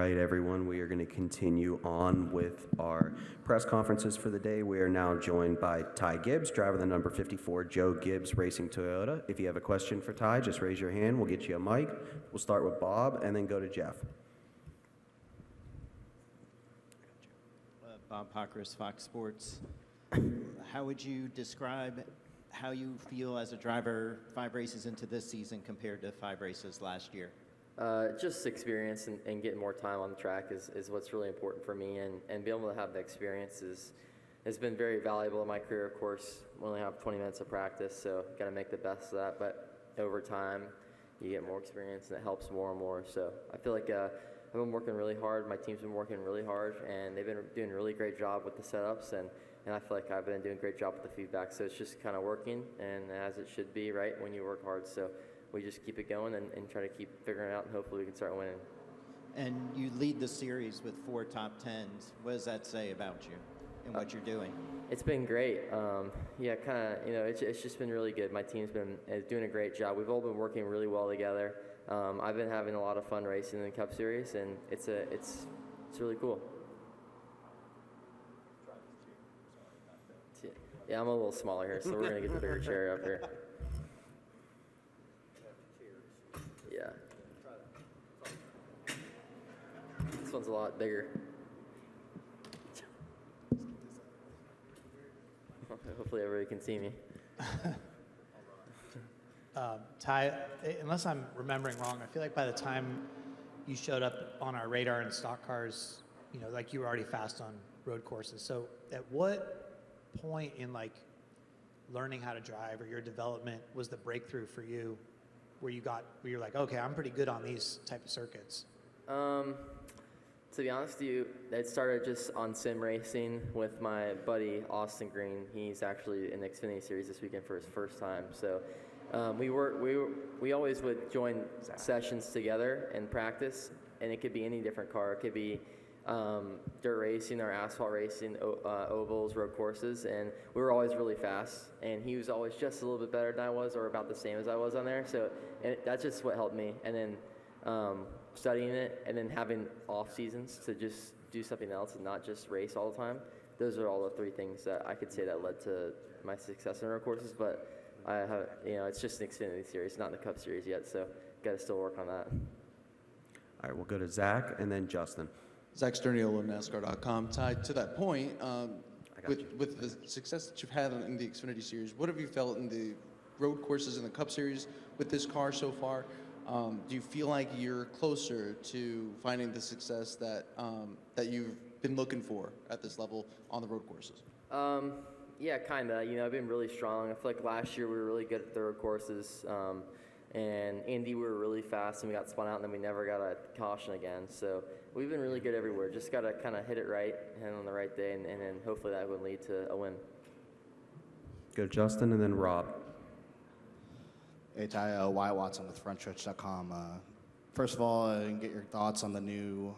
right, everyone, we are going to continue on with our press conferences for the day. We are now joined by Ty Gibbs, driver of the number 54, Joe Gibbs Racing Toyota. If you have a question for Ty, just raise your hand. We'll get you a mic. We'll start with Bob and then go to Jeff. Bob Pockris, Fox Sports. How would you describe how you feel as a driver 5 races into this season compared to 5 races last year? Just experience and getting more time on the track is what's really important for me, and being able to have the experience has been very valuable in my career. Of course, we only have 20 minutes of practice, so got to make the best of that, but over time you get more experience and it helps more and more. So I feel like I've been working really hard, my team's been working really hard, and they've been doing a really great job with the setups, and I feel like I've been doing a great job with the feedback, so it's just kind of working, and as it should be, right, when you work hard. So we just keep it going and try to keep figuring it out, and hopefully we can start winning. And you lead the series with 4 top 10s. What does that say about you and what you're doing? It's been great. Yeah, kind of, it's just been really good. My team's been doing a great job. We've all been working really well together. I've been having a lot of fun racing in the Cup Series, and it's really cool. Yeah, I'm a little smaller here, so we're going to get the bigger chair up here. Yeah. This one's a lot bigger. Hopefully everybody can see me. Ty, unless I'm remembering wrong, I feel like by the time you showed up on our radar in stock cars, like you were already fast on road courses. So at what point in learning how to drive or your development was the breakthrough for you where you're like, okay, I'm pretty good on these type of circuits? To be honest with you, it started just on sim racing with my buddy Austin Green. He's actually in the Xfinity Series this weekend for his first time. So we always would join sessions together and practice, and it could be any different car. It could be dirt racing or asphalt racing, ovals, road courses, and we were always really fast, and he was always just a little bit better than I was, or about the same as I was on there. So that's just what helped me. And then studying it, and then having off seasons to just do something else and not just race all the time. Those are all the 3 things that I could say that led to my success in road courses. But I have, it's just an Xfinity Series, not in the Cup Series yet, so got to still work on that. All right, we'll go to Zach and then Justin. Zach Sterniolo, NASCAR.com. Ty, to that point, with the success that you've had in the Xfinity Series, what have you felt in the road courses in the Cup Series with this car so far? Do you feel like you're closer to finding the success that you've been looking for at this level on the road courses? Yeah, kind of. I've been really strong. I feel like last year we were really good at the road courses. And Indy, we were really fast, and we got spun out, and then we never got a caution again. So we've been really good everywhere. Just got to kind of hit it right and on the right day, and then hopefully that would lead to a win. Go to Justin and then Rob. Hey, Ty, Wyatt Watson with FrontStretch.com. First of all, I can get your thoughts on the new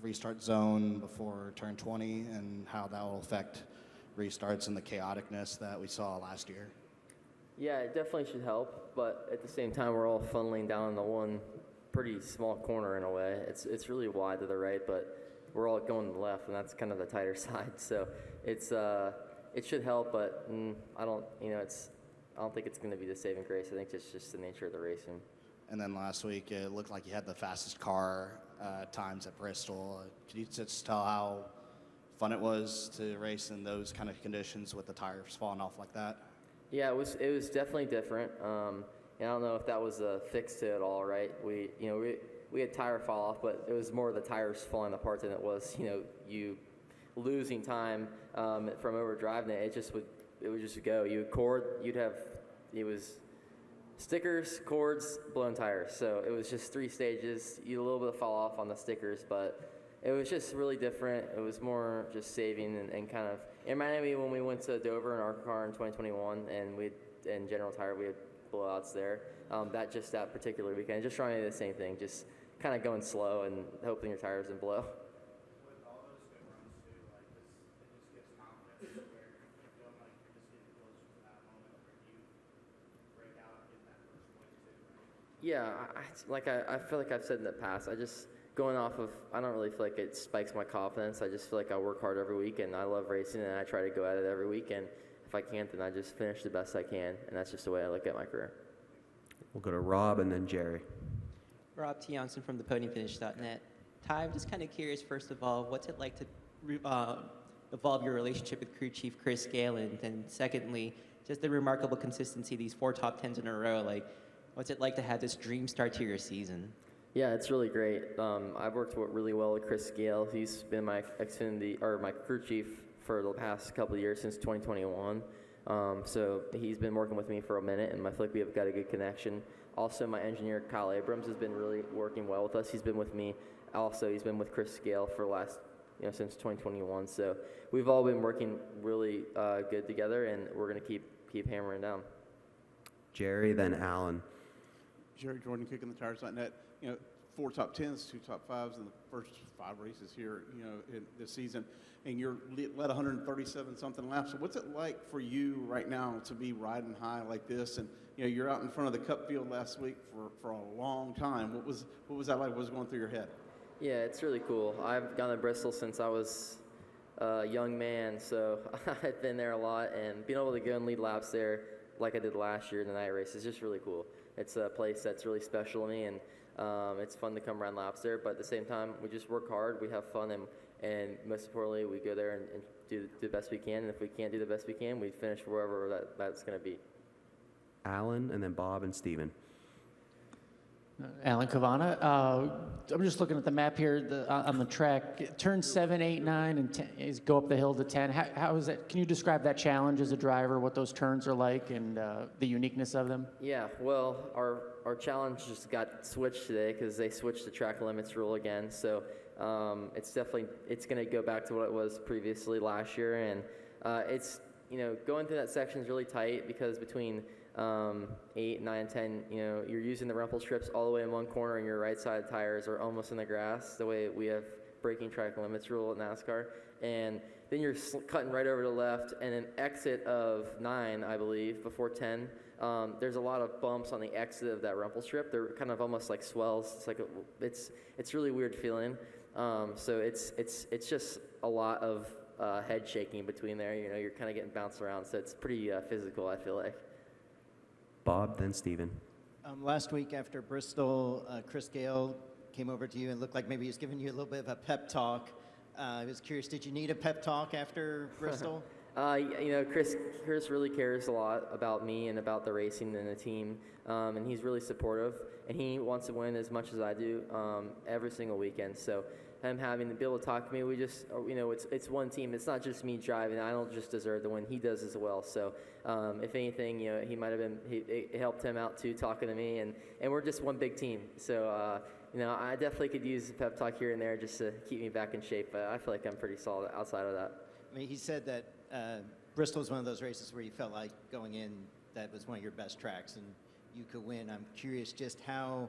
restart zone before turn 20 and how that will affect restarts and the chaoticness that we saw last year. Yeah, it definitely should help, but at the same time, we're all funneling down in the one pretty small corner in a way. It's really wide to the right, but we're all going to the left, and that's kind of the tighter side. So it should help, but I don't think it's going to be the saving grace. I think it's just the nature of the racing. And then last week, it looked like you had the fastest car times at Bristol. Can you just tell how fun it was to race in those kind of conditions with the tires falling off like that? Yeah, it was definitely different. And I don't know if that was a fix to it all, right? We had tire fall off, but it was more the tires falling apart than it was, you losing time from overdriving it. It would just go. It was stickers, cords, blown tires. So it was just 3 stages. You had a little bit of fall off on the stickers, but it was just really different. It was more just saving and kind of, it reminded me when we went to Dover in our car in 2021 and in General Tire, we had blowouts there. That particular weekend, just trying to do the same thing, just kind of going slow and hoping your tires didn't blow. Yeah, I feel like I've said in the past, going off of, I don't really feel like it spikes my confidence. I just feel like I work hard every week, and I love racing, and I try to go at it every week. And if I can't, then I just finish the best I can, and that's just the way I look at my career. We'll go to Rob and then Jerry. Rob T. Johnson from thepodiumfinish.net. Ty, I'm just kind of curious, first of all, what's it like to evolve your relationship with crew chief Chris Gale? And then secondly, just the remarkable consistency, these 4 top 10s in a row. Like, what's it like to have this dream start to your season? Yeah, it's really great. I've worked really well with Chris Gale. He's been my my crew chief for the past couple of years since 2021. So he's been working with me for a minute, and I feel like we've got a good connection. Also, my engineer Kyle Abrams has been really working well with us. He's been with me. Also, he's been with Chris Gale for the last, since 2021. So we've all been working really good together, and we're going to keep hammering down. Jerry, then Alan. Jerry Jordan, kicking the tires.net. 4 top 10s, 2 top 5s in the first 5 races here, in this season, and you're led 137 something laps. So what's it like for you right now to be riding high like this? And you're out in front of the Cup field last week for a long time. What was that like? What was going through your head? Yeah, it's really cool. I've gone to Bristol since I was a young man, so I've been there a lot, and being able to go and lead laps there like I did last year in the night race is just really cool. It's a place that's really special to me, and it's fun to come around laps there, but at the same time, we just work hard, we have fun, and most importantly, we go there and do the best we can, and if we can't do the best we can, we finish wherever that's going to be. Alan, and then Bob and Steven. Alan Cavana. I'm just looking at the map here on the track. Turns 7, 8, 9, and 10 is go up the hill to 10. How is that? Can you describe that challenge as a driver, what those turns are like, and the uniqueness of them? Yeah, well, our challenge just got switched today because they switched the track limits rule again. So it's going to go back to what it was previously last year, and it's going through that section is really tight because between 8, 9, 10, you're using the rumple strips all the way in one corner, and your right side tires are almost in the grass, the way we have breaking track limits rule at NASCAR. And then you're cutting right over to the left, and an exit of 9, I believe, before 10. There's a lot of bumps on the exit of that rumple strip. They're kind of almost like swells. It's like it's really weird feeling. So it's just a lot of head shaking between there. You're kind of getting bounced around, so it's pretty physical, I feel like. Bob, then Steven. Last week after Bristol, Chris Gale came over to you and looked like maybe he was giving you a little bit of a pep talk. I was curious, did you need a pep talk after Bristol? Chris really cares a lot about me and about the racing and the team, and he's really supportive, and he wants to win as much as I do every single weekend. So him having to be able to talk to me, we just, it's one team. It's not just me driving. I don't just deserve the win. He does as well. So if anything, he might have been, it helped him out too, talking to me, and we're just one big team. So, I definitely could use a pep talk here and there just to keep me back in shape, but I feel like I'm pretty solid outside of that. I mean, he said that Bristol was one of those races where you felt like going in, that was one of your best tracks and you could win. I'm curious just how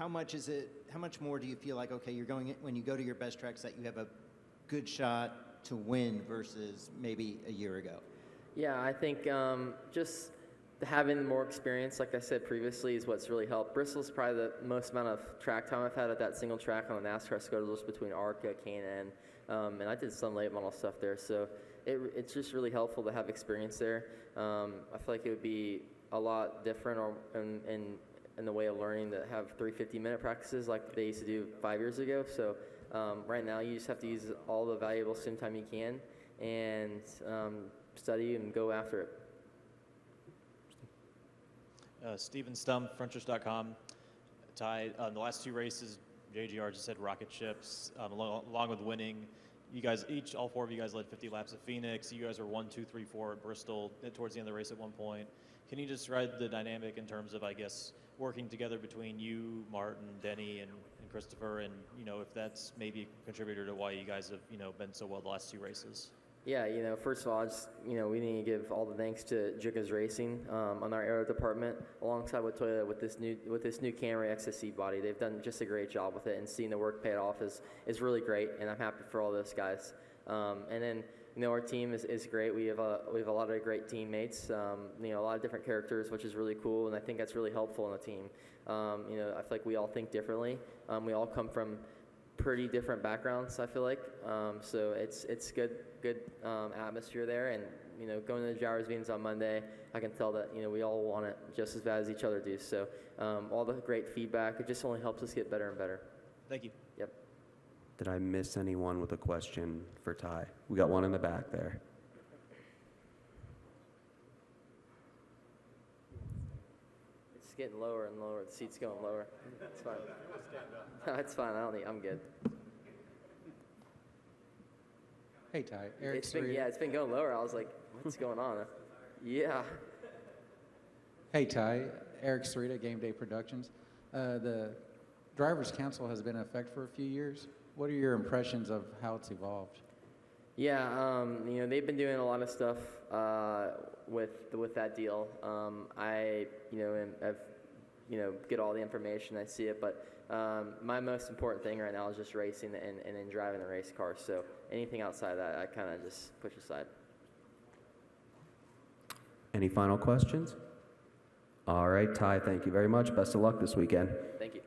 much more do you feel like, okay, you're going in, when you go to your best tracks, that you have a good shot to win versus maybe a year ago? Yeah, I think just having more experience, like I said previously, is what's really helped. Bristol's probably the most amount of track time I've had at that single track on the NASCAR schedules between ARCA, K&N, and I did some late model stuff there. So it's just really helpful to have experience there. I feel like it would be a lot different in the way of learning to have 350-minute practices like they used to do 5 years ago. So right now you just have to use all the valuable sim time you can and study and go after it. Steven Stump, frontrush.com. Ty, the last 2 races, JGR just said rocket ships, along with winning. You guys all 4 of you guys led 50 laps at Phoenix. You guys were 1, 2, 3, 4 at Bristol towards the end of the race at one point. Can you describe the dynamic in terms of, I guess, working together between you, Martin, Denny, and Christopher, and if that's maybe a contributor to why you guys have been so well the last 2 races? Yeah, first of all, we need to give all the thanks to Jukka's Racing on our aero department, alongside with Toyota with this new Camry XSC body. They've done just a great job with it, and seeing the work paid off is really great, and I'm happy for all those guys. And then our team is great. We have a lot of great teammates. A lot of different characters, which is really cool, and I think that's really helpful in a team. I feel like we all think differently. We all come from pretty different backgrounds, I feel like. So it's good atmosphere there, and going to the drivers' meetings on Monday, I can tell that we all want it just as bad as each other do. So all the great feedback, it just only helps us get better and better. Thank you. Yep. Did I miss anyone with a question for Ty? We got one in the back there. It's getting lower and lower. The seat's going lower. It's fine. No, it's fine. I'm good. Hey, Ty. Eric It's been going lower. I was like, what's going on? Yeah. Hey, Ty. Eric Sarita, Game Day Productions. The Drivers' Council has been in effect for a few years. What are your impressions of how it's evolved? Yeah, they've been doing a lot of stuff with that deal. I get all the information, I see it, but my most important thing right now is just racing and then driving the race car. So anything outside of that, I kind of just push aside. Any final questions? All right, Ty, thank you very much. Best of luck this weekend. Thank you.